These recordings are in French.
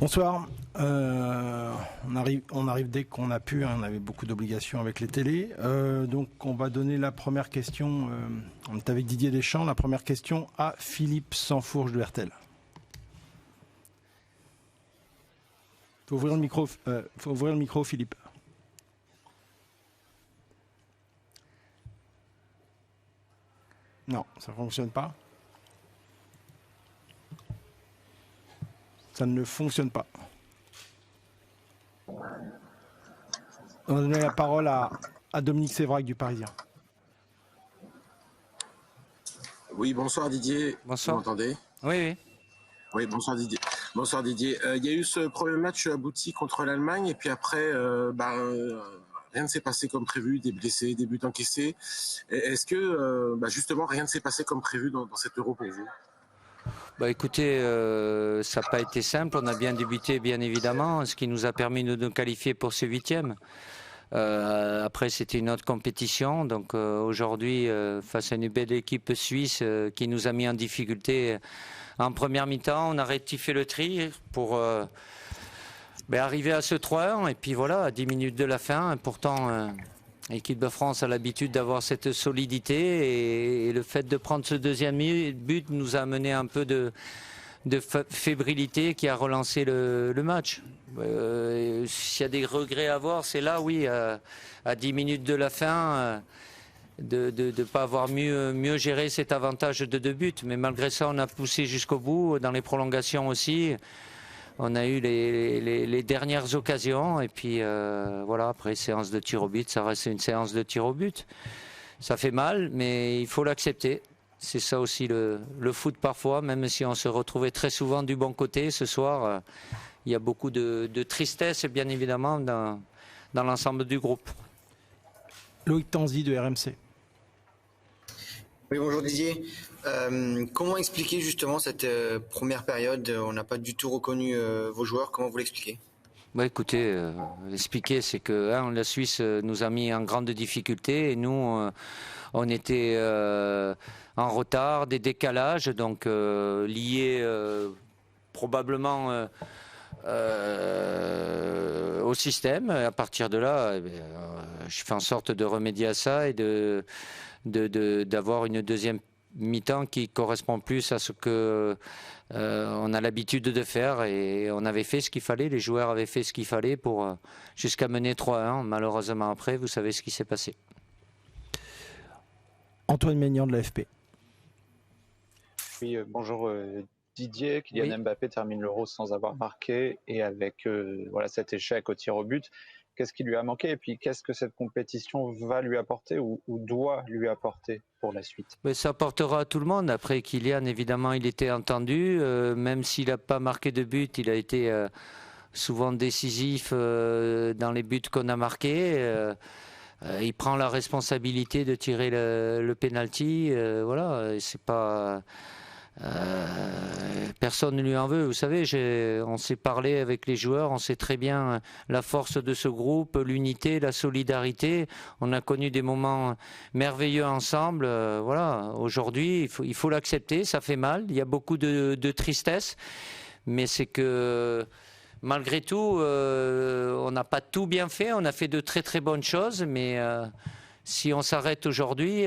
Bonsoir. On arrive dès qu'on a pu. On avait beaucoup d'obligations avec les télés. Donc, on va donner la première question. On est avec Didier Deschamps. La première question à Philippe Sansfourche de RTL. Faut ouvrir le micro, Philippe. Non, ça ne fonctionne pas. Ça ne fonctionne pas. On va donner la parole à Dominique Sévrac du Parisien. Oui, bonsoir Didier. Bonsoir. Vous m'entendez ? Oui. Oui, bonsoir Didier. Bonsoir Didier. Il y a eu ce premier match abouti contre l'Allemagne et puis après, rien ne s'est passé comme prévu, des blessés, des buts encaissés. Est-ce que justement rien ne s'est passé comme prévu dans cet Euro pour vous ? Écoutez, ça n'a pas été simple. On a bien débuté, bien évidemment, ce qui nous a permis de nous qualifier pour ce 8e. Après, c'était une autre compétition. Donc aujourd'hui, face à une belle équipe suisse qui nous a mis en difficulté en première mi-temps, on a rectifié le tir pour arriver à ce 3-1. Et puis voilà, à 10 minutes de la fin, pourtant... L'équipe de France a l'habitude d'avoir cette solidité et le fait de prendre ce deuxième but nous a amené un peu de fébrilité qui a relancé le match. S'il y a des regrets à avoir, c'est là, oui, à 10 minutes de la fin, de ne pas avoir mieux géré cet avantage de 2 buts. Mais malgré ça, on a poussé jusqu'au bout, dans les prolongations aussi. On a eu les dernières occasions et puis voilà, après séance de tir au but, ça reste une séance de tir au but. Ça fait mal, mais il faut l'accepter. C'est ça aussi le foot parfois, même si on se retrouvait très souvent du bon côté. Ce soir, il y a beaucoup de tristesse, bien évidemment, dans l'ensemble du groupe. Loïc Tanzi de RMC. Oui, bonjour Didier. Comment expliquer justement cette première période ? On n'a pas du tout reconnu vos joueurs. Comment vous l'expliquez ? Écoutez, l'expliquer, c'est que la Suisse nous a mis en grande difficulté et nous, on était en retard, des décalages, donc liés probablement au système. Et à partir de là, je fais en sorte de remédier à ça et d'avoir une deuxième mi-temps qui correspond plus à ce que on a l'habitude de faire et on avait fait ce qu'il fallait, les joueurs avaient fait ce qu'il fallait pour jusqu'à mener 3-1. Malheureusement après, vous savez ce qui s'est passé. Antoine Maignan de l'AFP. Oui, bonjour Didier. Kylian Mbappé termine l'Euro sans avoir marqué et avec cet échec au tir au but. Qu'est-ce qui lui a manqué et puis qu'est-ce que cette compétition va lui apporter ou doit lui apporter pour la suite ? Ça apportera à tout le monde. Après, Kylian, évidemment, il était entendu. Même s'il n'a pas marqué de but, il a été souvent décisif dans les buts qu'on a marqués. Il prend la responsabilité de tirer le penalty. Voilà, c'est pas... personne ne lui en veut. Vous savez, on s'est parlé avec les joueurs, on sait très bien la force de ce groupe, l'unité, la solidarité. On a connu des moments merveilleux ensemble. Voilà, aujourd'hui, il faut l'accepter, ça fait mal. Il y a beaucoup de tristesse, mais c'est que malgré tout, on n'a pas tout bien fait. On a fait de très très bonnes choses, mais si on s'arrête aujourd'hui,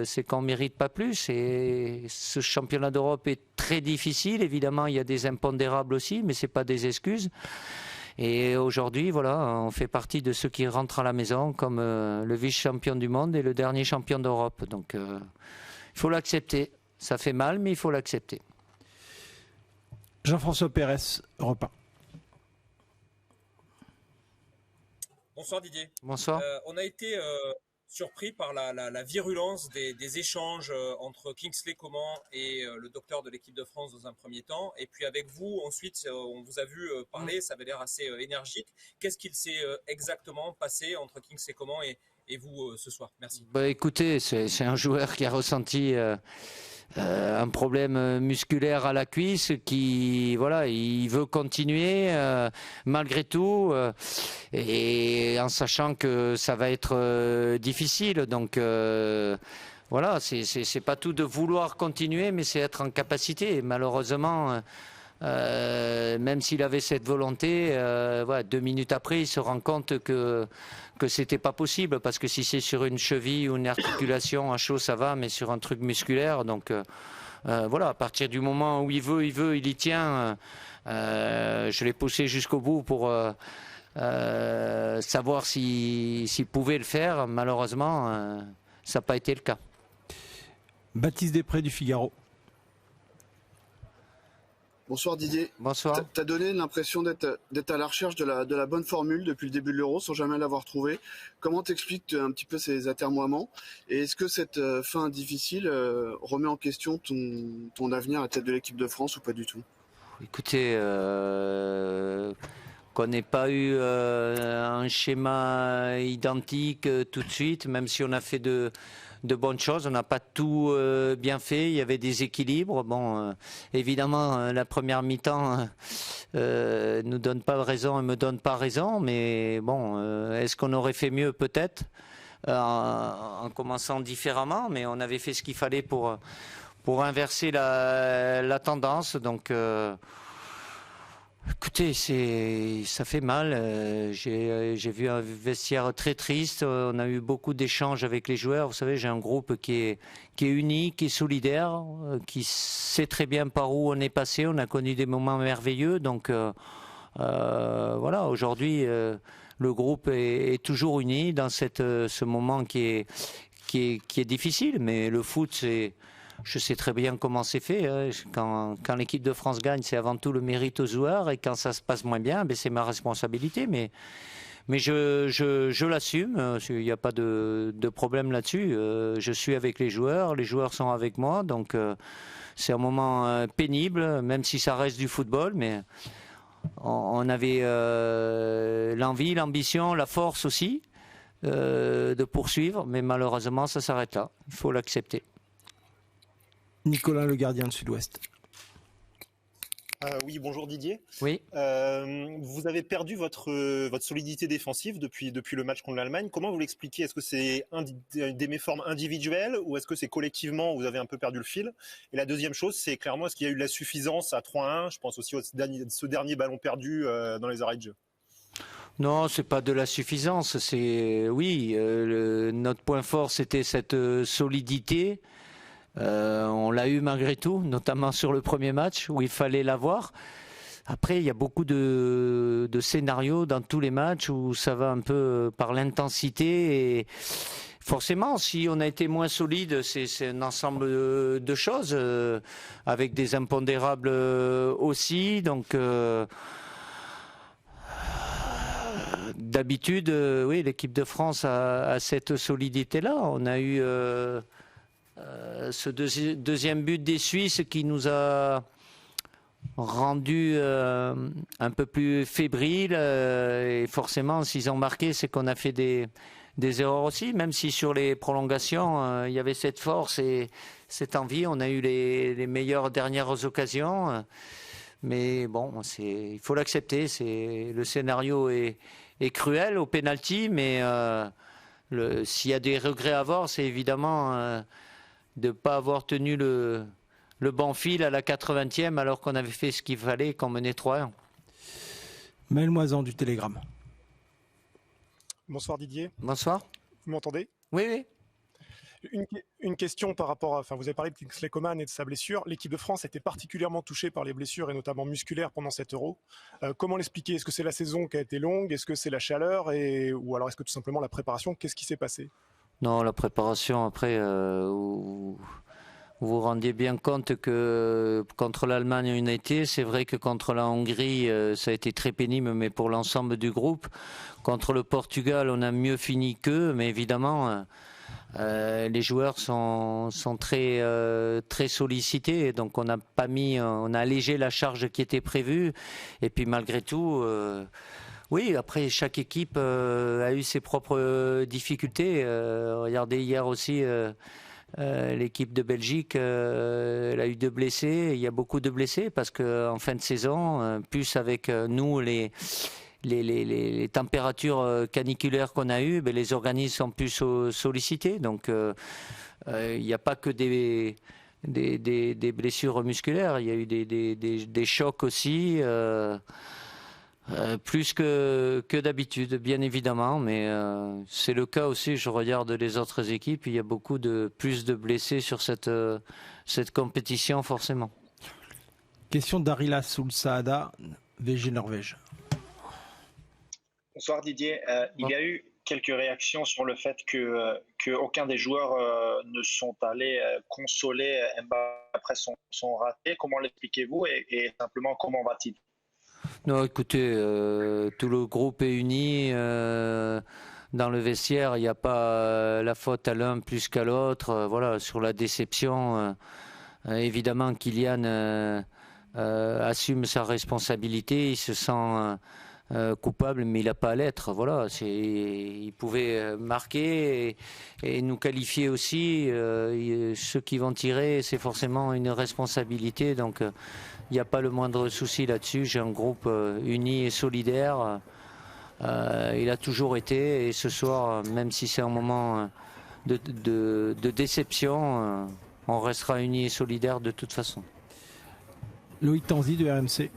c'est qu'on ne mérite pas plus. Et ce championnat d'Europe est très difficile. Évidemment, il y a des impondérables aussi, mais ce n'est pas des excuses. Et aujourd'hui, voilà, on fait partie de ceux qui rentrent à la maison comme le vice-champion du monde et le dernier champion d'Europe. Donc, il faut l'accepter. Ça fait mal, mais il faut l'accepter. Jean-François Pérez, Europe 1. Bonsoir Didier. Bonsoir. On a été surpris par la virulence des échanges entre Kingsley Coman et le docteur de l'équipe de France dans un premier temps. Et puis avec vous, ensuite, on vous a vu parler, ça avait l'air assez énergique. Qu'est-ce qu'il s'est exactement passé entre Kingsley Coman et vous ce soir ? Merci. Écoutez, c'est un joueur qui a ressenti un problème musculaire à la cuisse qui, voilà, il veut continuer malgré tout et en sachant que ça va être difficile. Donc voilà, c'est pas tout de vouloir continuer, mais c'est être en capacité. Malheureusement, même s'il avait cette volonté, voilà, 2 minutes après, il se rend compte que c'était pas possible, parce que si c'est sur une cheville ou une articulation à chaud, ça va, mais sur un truc musculaire, donc voilà, à partir du moment où il veut, il y tient. Je l'ai poussé jusqu'au bout pour savoir s'il pouvait le faire. Malheureusement, ça n'a pas été le cas. Baptiste Després du Figaro. Bonsoir Didier. Bonsoir. Tu as donné l'impression d'être à la recherche de la bonne formule depuis le début de l'Euro sans jamais l'avoir trouvée. Comment t'expliques un petit peu ces atermoiements? Et est-ce que cette fin difficile remet en question ton avenir à la tête de l'équipe de France ou pas du tout? Écoutez, qu'on n'ait pas eu un schéma identique tout de suite, même si on a fait de bonnes choses, on n'a pas tout bien fait, il y avait des équilibres. Bon, évidemment, la première mi-temps nous donne pas raison et me donne pas raison, mais bon, est-ce qu'on aurait fait mieux peut-être en commençant différemment, mais on avait fait ce qu'il fallait pour inverser la tendance, donc écoutez, ça fait mal. J'ai vu un vestiaire très triste. On a eu beaucoup d'échanges avec les joueurs. Vous savez, j'ai un groupe qui est uni, qui est solidaire, qui sait très bien par où on est passé. On a connu des moments merveilleux. Donc voilà, aujourd'hui, le groupe est toujours uni dans ce moment qui est difficile. Mais le foot, je sais très bien comment c'est fait. Quand l'équipe de France gagne, c'est avant tout le mérite aux joueurs. Et quand ça se passe moins bien, c'est ma responsabilité. Mais je l'assume. Il n'y a pas de problème là-dessus. Je suis avec les joueurs sont avec moi. Donc c'est un moment pénible, même si ça reste du football. Mais on avait l'envie, l'ambition, la force aussi de poursuivre. Mais malheureusement, ça s'arrête là. Il faut l'accepter. Nicolas, le gardien de Sud-Ouest. Oui, bonjour Didier. Oui. Vous avez perdu votre solidité défensive depuis le match contre l'Allemagne. Comment vous l'expliquez? Est-ce que c'est des méformes individuelles ou est-ce que c'est collectivement où vous avez un peu perdu le fil? Et la deuxième chose, c'est clairement, est-ce qu'il y a eu de la suffisance à 3-1? Je pense aussi à ce dernier ballon perdu dans les arrêts de jeu. Non, c'est pas de la suffisance. C'est notre point fort, c'était cette solidité. On l'a eu malgré tout, notamment sur le premier match où il fallait l'avoir. Après, il y a beaucoup de scénarios dans tous les matchs où ça va un peu par l'intensité. Et forcément, si on a été moins solide, c'est un ensemble de choses, avec des impondérables aussi. Donc, d'habitude, oui, l'équipe de France a cette solidité-là. On a eu ce deuxième but des Suisses qui nous a rendu un peu plus fébriles, et forcément s'ils ont marqué, c'est qu'on a fait des erreurs aussi, même si sur les prolongations il y avait cette force et cette envie. On a eu les meilleures dernières occasions, mais bon, il faut l'accepter. Le scénario est cruel au pénalty, mais s'il y a des regrets à avoir, c'est évidemment de ne pas avoir tenu le bon fil à la 80e alors qu'on avait fait ce qu'il fallait, qu'on menait 3-1. Maël Moisan du Télégramme. Bonsoir Didier. Bonsoir. Vous m'entendez? Oui. Une question par rapport à... vous avez parlé de Kingsley Coman et de sa blessure. L'équipe de France était particulièrement touchée par les blessures et notamment musculaires pendant cet Euro. Comment l'expliquer? Est-ce que c'est la saison qui a été longue? Est-ce que c'est la chaleur? Ou alors est-ce que tout simplement la préparation? Qu'est-ce qui s'est passé? Non, la préparation, après, vous vous rendiez bien compte que contre l'Allemagne, on a été. C'est vrai que contre la Hongrie, ça a été très pénible, mais pour l'ensemble du groupe. Contre le Portugal, on a mieux fini qu'eux, mais évidemment, les joueurs sont très, très sollicités. Donc on a allégé la charge qui était prévue. Et puis malgré tout... oui, après chaque équipe a eu ses propres difficultés. Regardez hier aussi l'équipe de Belgique, elle a eu 2 blessés. Il y a beaucoup de blessés parce qu'en fin de saison, plus avec nous les températures caniculaires qu'on a eues, les organismes sont plus sollicités. Donc il n'y a pas que des blessures musculaires. Il y a eu des chocs aussi, plus que d'habitude, bien évidemment. Mais c'est le cas aussi, je regarde les autres équipes, il y a plus de blessés sur cette compétition, forcément. Question d'Arila Soulsaada, VG Norvège. Bonsoir Didier. Il y a eu quelques réactions sur le fait que aucun des joueurs ne sont allés consoler Mbappé après son raté. Comment l'expliquez-vous et simplement comment va-t-il? Non, écoutez, tout le groupe est uni. Dans le vestiaire, il n'y a pas la faute à l'un plus qu'à l'autre. Voilà, sur la déception, évidemment, Kylian assume sa responsabilité. Il se sent coupable, mais il n'a pas à l'être. Voilà, il pouvait marquer et nous qualifier aussi. Ceux qui vont tirer, c'est forcément une responsabilité. Donc, il n'y a pas le moindre souci là-dessus. J'ai un groupe uni et solidaire. Il a toujours été. Et ce soir, même si c'est un moment de déception, on restera unis et solidaires de toute façon. Loïc Tanzi de RMC.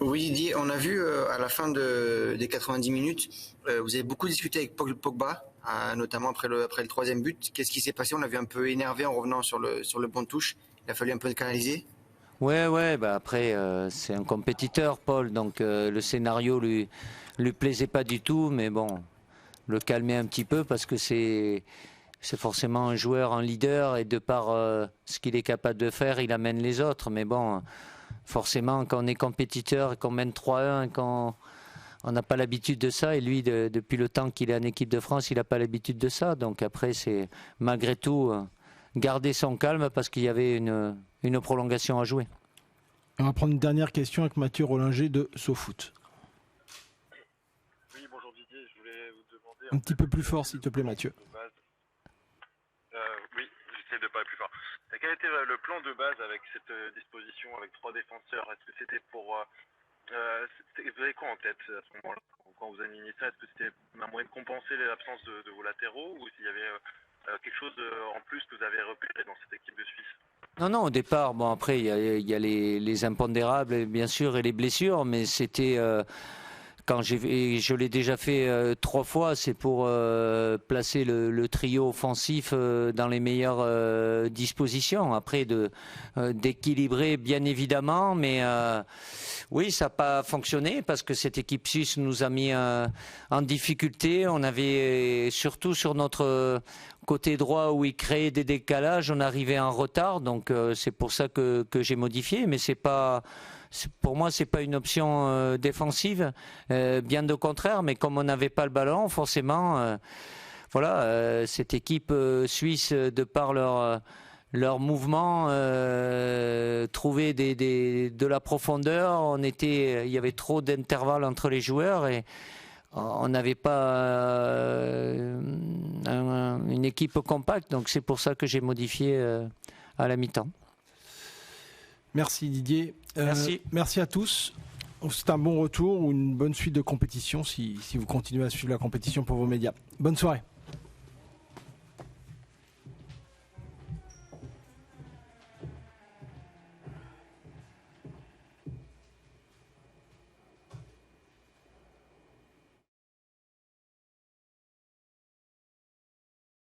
Oui, Didier, on a vu à la fin des 90 minutes, vous avez beaucoup discuté avec Pogba, notamment après le troisième but. Qu'est-ce qui s'est passé? On a vu un peu énervé en revenant sur le banc de touche. Il a fallu un peu le canaliser. Ouais, bah après, c'est un compétiteur, Paul, donc le scénario lui plaisait pas du tout, mais bon, le calmer un petit peu parce que c'est forcément un joueur, un leader, et de par ce qu'il est capable de faire, il amène les autres, mais bon, forcément, quand on est compétiteur et qu'on mène 3-1 et qu'on n'a pas l'habitude de ça, et lui, depuis le temps qu'il est en équipe de France, il n'a pas l'habitude de ça, donc après, c'est malgré tout garder son calme parce qu'il y avait une prolongation à jouer. On va prendre une dernière question avec Mathieu Rollinger de SoFoot. Oui, bonjour Didier, je voulais vous demander... Un petit peu plus fort, s'il te plaît, Mathieu. Oui, j'essaie de parler plus fort. Quel était le plan de base avec cette disposition, avec 3 défenseurs? Est-ce que c'était pour... vous avez quoi en tête à ce moment-là, quand vous avez mis ça? Est-ce que c'était un moyen de compenser l'absence de vos latéraux, ou s'il y avait quelque chose en plus que vous avez repéré dans cette équipe de Suisse? Non, au départ, bon après il y a les impondérables bien sûr et les blessures, mais c'était quand je l'ai déjà fait 3 fois, c'est pour placer le trio offensif dans les meilleures dispositions. Après d'équilibrer bien évidemment, mais oui, ça n'a pas fonctionné parce que cette équipe suisse nous a mis en difficulté. On avait surtout sur notre côté droit où il créait des décalages, on arrivait en retard, donc c'est pour ça que j'ai modifié, mais pour moi c'est pas une option défensive, bien de contraire, mais comme on n'avait pas le ballon, forcément, cette équipe suisse, de par leur mouvement, trouver de la profondeur, il y avait trop d'intervalles entre les joueurs et on n'avait pas une équipe compacte, donc c'est pour ça que j'ai modifié à la mi-temps. Merci Didier. Merci à tous. C'est un bon retour ou une bonne suite de compétition si vous continuez à suivre la compétition pour vos médias. Bonne soirée.